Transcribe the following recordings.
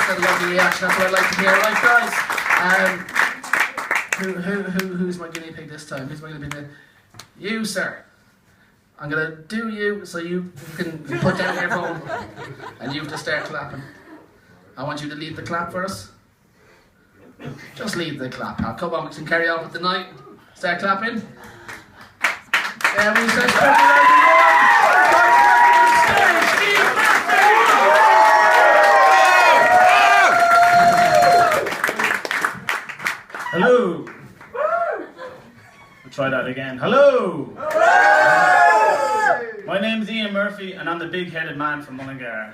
That's a lovely reaction. That's what I'd like to hear. Right, guys. Who's my guinea pig this time? Who's my guinea pig? You, sir. I'm gonna do you so you can put down your phone and you have to start clapping. I want you to lead the clap for us. Just lead the clap. Now, come on, we can carry on with the night. Start clapping. Yeah, we start Hello. We'll try that again. Hello. My name's Ian Murphy and I'm the big-headed man from Mullingar.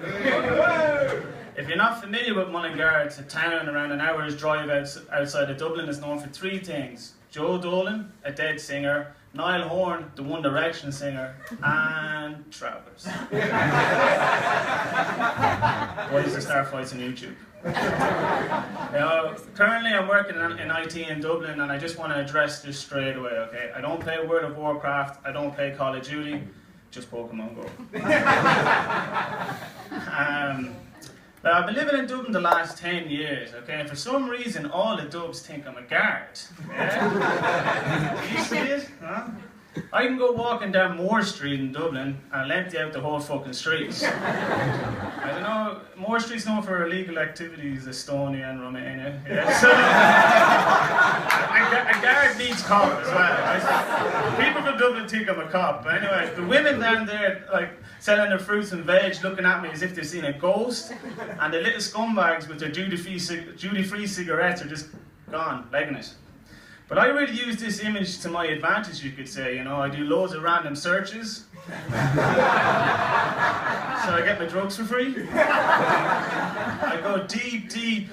If you're not familiar with Mullingar, it's a town around an hour's drive outside of Dublin. It's known for three things: Joe Dolan, a dead singer; Niall Horan, the One Direction singer; and Travellers. Boys are star fights on YouTube. Currently I'm working in IT in Dublin, and I just want to address this straight away, okay? I don't play World of Warcraft, I don't play Call of Duty, just Pokemon Go. I've been living in Dublin the last 10 years, okay? And for some reason, all the Dubs think I'm a guard. Yeah? Do you see it? Huh? I can go walking down Moore Street in Dublin and I'll empty out the whole fucking streets. I don't know, Moore Street's known for illegal activities, Estonia and Romania. Yeah, so, a guard needs cop as well. Right? People from Dublin think I'm a cop. But anyway, the women down there, like, selling their fruits and veg, looking at me as if they've seen a ghost, and the little scumbags with their duty-free cigarettes are just gone, legging it. But I really use this image to my advantage, you could say, you know. I do loads of random searches. So I get my drugs for free. I go deep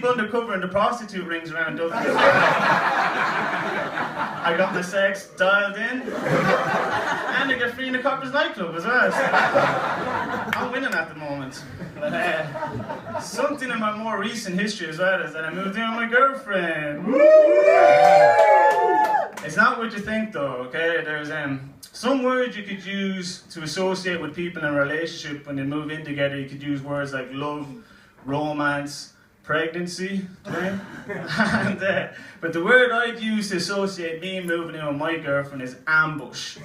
undercover in the prostitute rings around Dublin. I got my sex dialed in. And I get free in the Coppers nightclub as well. So I'm winning at the moment. But something in my more recent history as well is that I moved in with my girlfriend. Woo! It's not what you think though, okay? There's some words you could use to associate with people in a relationship when they move in together. You could use words like love, romance, pregnancy, right? But the word I'd use to associate me moving in with my girlfriend is ambush.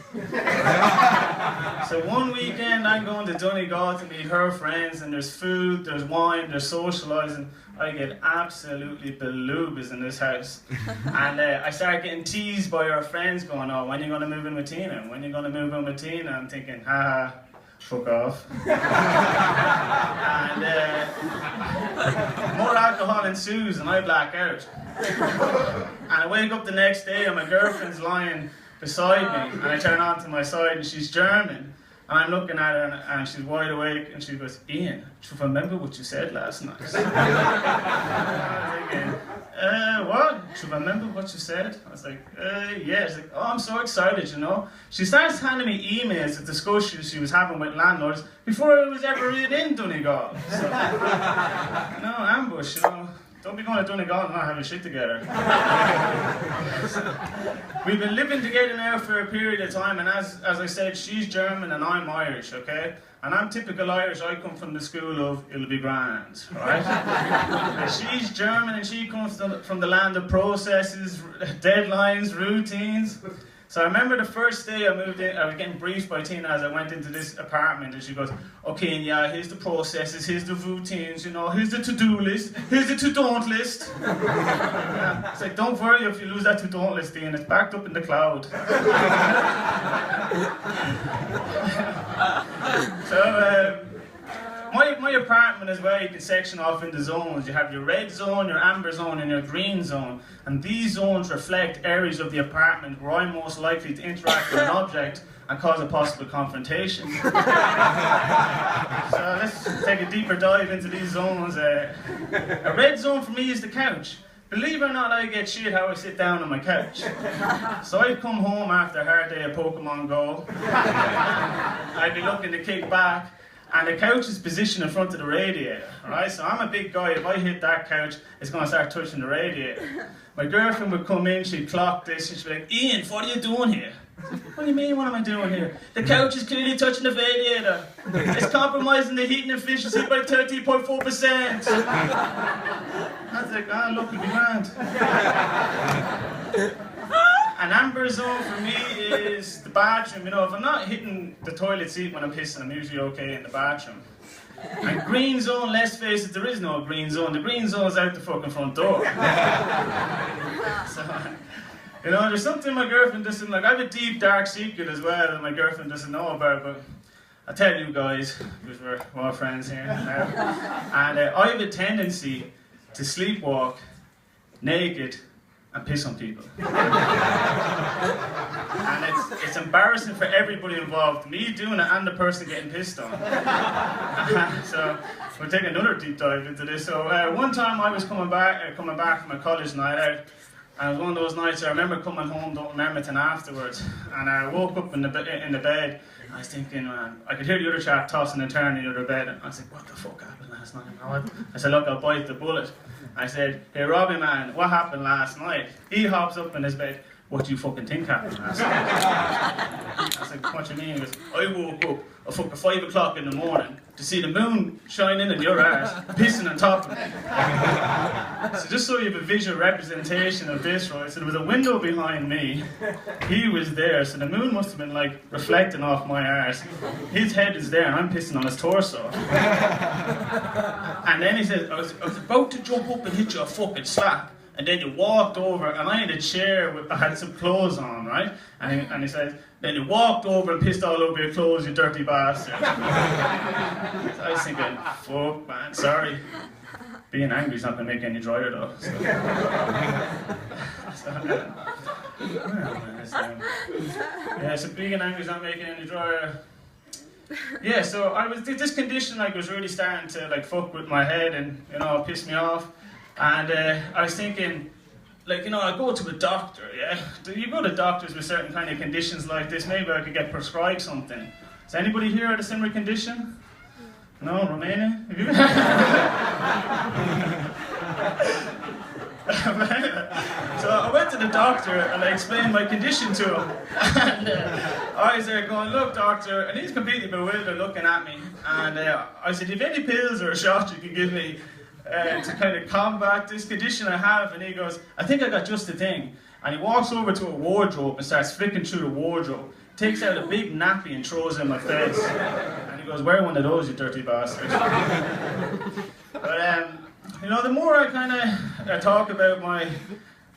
So one weekend I'm going to Donegal to meet her friends, and there's food, there's wine, there's socialising. I get absolutely belugas in this house. And I start getting teased by our friends going, oh, when are you going to move in with Tina? When are you going to move in with Tina? I'm thinking, haha, fuck off. And more alcohol ensues and I black out. And I wake up the next day and my girlfriend's lying beside me, and I turn on to my side and she's German. And I'm looking at her and she's wide awake and she goes, Ian, do you remember what you said last night? I was thinking, what? Do you remember what you said? I was like, yeah. She's like, oh, I'm so excited, you know. She starts handing me emails of discussions she was having with landlords before I was ever really in Donegal. So, ambush, you know. Don't be going to Donegal and not having shit together. We've been living together now for a period of time, and as I said, she's German and I'm Irish, okay? And I'm typical Irish. I come from the school of it'll be grand, right? She's German and she comes from the land of processes, deadlines, routines. So I remember the first day I moved in, I was getting briefed by Tina as I went into this apartment, and she goes, okay, yeah, here's the processes, here's the routines, you know, here's the to-do list, here's the to-don't list. Yeah. It's like, don't worry if you lose that to-don't list, Ian, it's backed up in the cloud. So, my apartment as well, you can section off into zones. You have your red zone, your amber zone, and your green zone. And these zones reflect areas of the apartment where I'm most likely to interact with an object and cause a possible confrontation. So let's take a deeper dive into these zones. A red zone for me is the couch. Believe it or not, I get shit how I sit down on my couch. So I'd come home after a hard day of Pokemon Go. I'd be looking to kick back. And the couch is positioned in front of the radiator, right? So I'm a big guy, if I hit that couch, it's going to start touching the radiator. My girlfriend would come in, she'd clock this, and she'd be like, Ian, what are you doing here? What do you mean, what am I doing here? The couch is clearly touching the radiator. It's compromising the heating efficiency by 13.4%. I was like, ah, look, it'll be grand. An amber zone for me is the bathroom. You know, if I'm not hitting the toilet seat when I'm pissing, I'm usually okay in the bathroom. And green zone, let's face it, there is no green zone. The green zone's out the fucking front door. So, you know, there's something my girlfriend doesn't, like, I have a deep, dark secret as well that my girlfriend doesn't know about, but I tell you guys, because we're all friends here now, and I have a tendency to sleepwalk naked and piss on people. And it's embarrassing for everybody involved, me doing it and the person getting pissed on. So we'll take another deep dive into this. So one time I was coming back from a college night out, and it was one of those nights I remember coming home to Mermitton afterwards, and I woke up in the bed, and I was thinking, man, I could hear the other chap tossing and turning in the other bed, and I was like, what the fuck happened last night? I said, look, I'll bite the bullet. I said, hey Robbie man, what happened last night? He hops up in his bed, what do you fucking think happened last night? I was like, what do you mean? He goes, I woke up at fucking 5 o'clock in the morning to see the moon shining in your ass, pissing on top of me. So just so you have a visual representation of this, right? So there was a window behind me. He was there, so the moon must have been like reflecting off my arse. His head is there and I'm pissing on his torso. And then he says, I was about to jump up and hit you a fucking slap. And then you walked over, and I had a chair I had some clothes on, right? And he says, then you walked over and pissed all over your clothes, you dirty bastard. So I was thinking, fuck man, sorry. Being angry is not going to make any drier though. So being angry is not making any drier. Yeah, so this condition like was really starting to like fuck with my head and, you know, piss me off. And I was thinking, like, you know, I go to a doctor, yeah? You go to doctors with certain kind of conditions like this, maybe I could get prescribed something. Is anybody here had a similar condition? No, Romania? Have you? So I went to the doctor and I explained my condition to him. And I was there going, look doctor, and he's completely bewildered looking at me. And I said, have you any pills or a shot you can give me to kind of combat this condition I have? And he goes, I think I got just the thing. And he walks over to a wardrobe and starts flicking through the wardrobe, takes out a big nappy and throws it in my face. And he goes, wear one of those, you dirty bastard. But you know, the more I kind of talk about my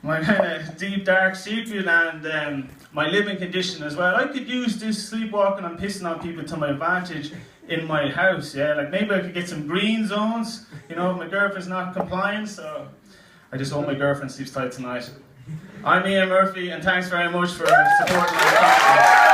kind of deep dark secret and my living condition as well, I could use this sleepwalking and pissing on people to my advantage in my house, yeah? Like maybe I could get some green zones, you know, if my girlfriend's not compliant, so I just hope my girlfriend sleeps tight tonight. I'm Ian Murphy, and thanks very much for supporting my podcast.